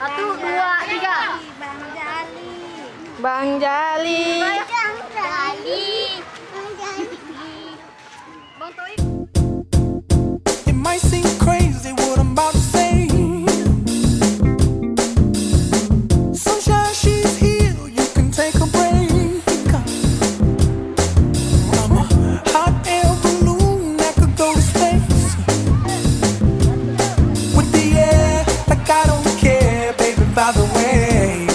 1, 2, 3. Bang Jali. Bang Jali. Bang Jali. Bang Toib. It might seem crazy what I'm about to say. Sunshine, she's here, you can take a break. I'm a hot air balloon that could go to space. With the air, like I don't care, baby, by the way.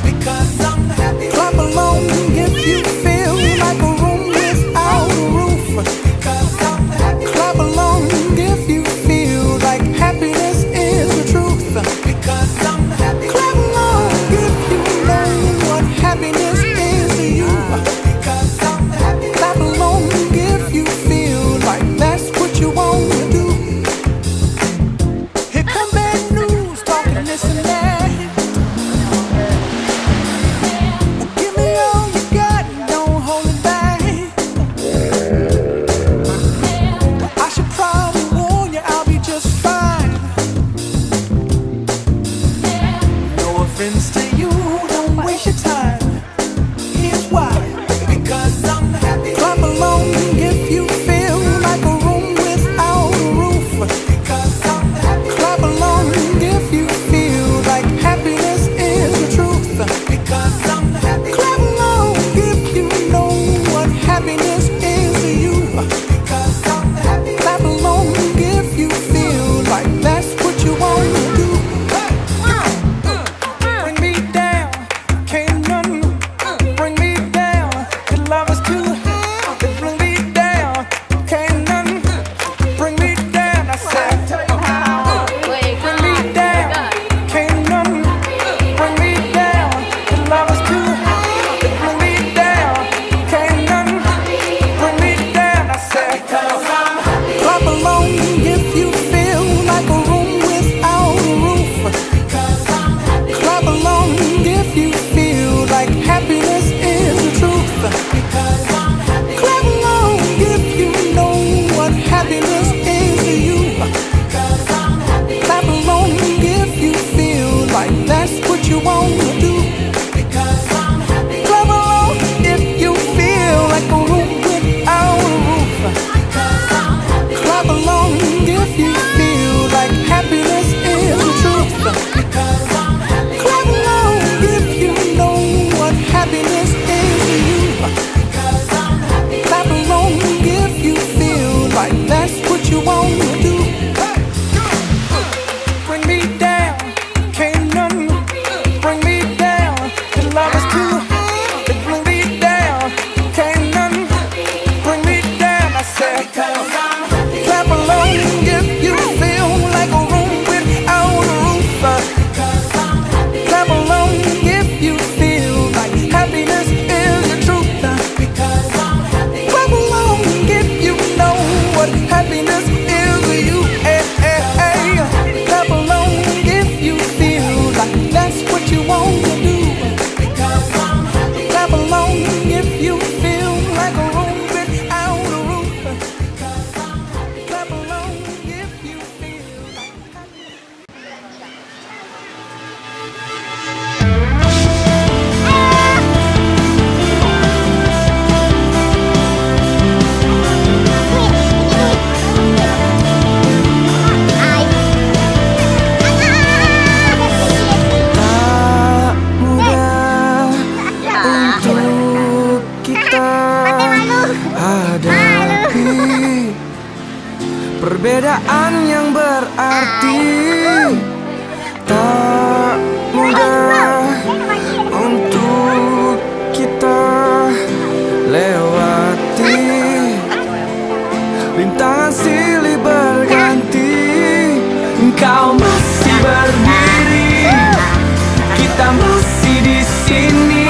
Because I'm happy. Clap along if you feel like a room without a roof. Because I'm happy. Clap along if you feel like happiness is the truth. Because I'm happy. Clap along if you know what happiness is to you. Because I'm happy. Clap along if you feel like that's what you want to do. Here come bad news, talking this and that. Give me all you got, don't hold it back. I should probably warn you, I'll be just fine. No offense to you, don't waste your time. Here's why. Because I'm happy. Clap along if you feel like a room without a roof. Because I'm happy. Clap along if you feel like happiness is the truth. Because I'm happy. Clap along if you know what happiness is to you. Because I'm happy. Clap along if you feel like that's what you want to do. Bring me down, can't none bring me down. Your love is too high. Bring me down, can't none bring me down. I said, bring me down, can't none bring me down. Your love is too high. Bring me down, can't none bring me down. I said, clap along if you feel like a room without a roof. Clap along if you feel like happiness is the truth. Clap along if you know what happiness is to you. Clap along if you feel like that's what you want to do. Clap along if you feel like a room without a roof. Clap along if you feel like happiness is the truth. Clap along if you know what happiness is to you. Clap along if you feel like that's what you want to do. Bring me down, can't none bring me down. Your love is too high, bring me down, can't none bring me down. I said, clap along if you feel like a room without a roof. Clap along if you feel like happiness is the truth. Clap along if you know what happiness is to you. Clap along if you feel like that's what you want to do. Clap along if you feel like a room without a roof. Clap along if you feel like happiness. Tak mudah untuk kita hadapi perbedaan yang berarti. Tak mudah untuk kita lewati rintangan silih berganti. Engkau masih berdiri, kita masih di sini.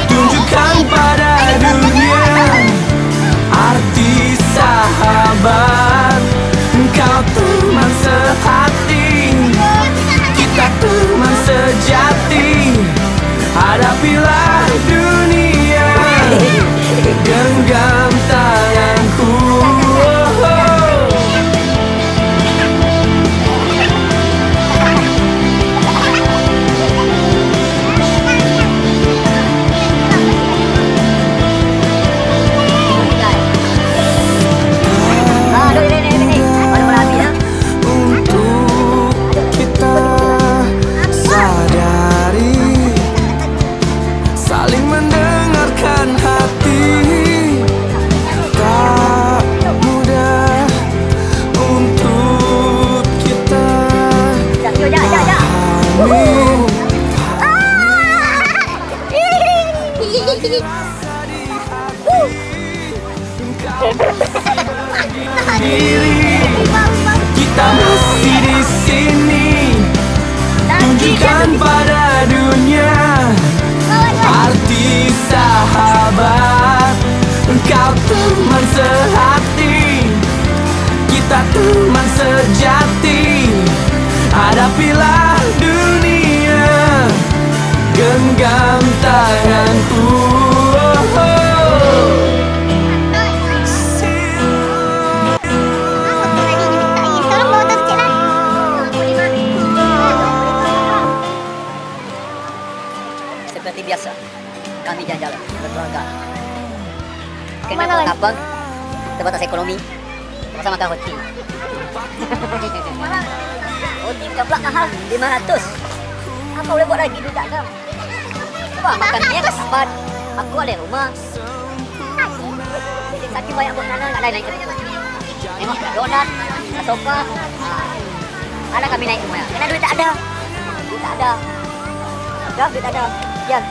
Tunjukkan pada dunia arti sahabat. Engkau teman sehati, kita teman sejati. Hadapilah dunia, genggam tanganku. Apabila dunia genggam tanganku, seperti biasa kami jalan-jalan berkeluarga. Kena abang terbatas ekonomi bersama kak Hoti. Hoti kaplak mahal 500. Apa boleh buat lagi duit tak ada? Coba makan minyak sempat. Aku ada rumah. Saking banyak makanan tak ada naik ke rumah. Tengok ada donat, ada sofa. Ada kami naik rumah. Kena duit tak ada. Duit tak ada. Dah duit tak ada. Sekian.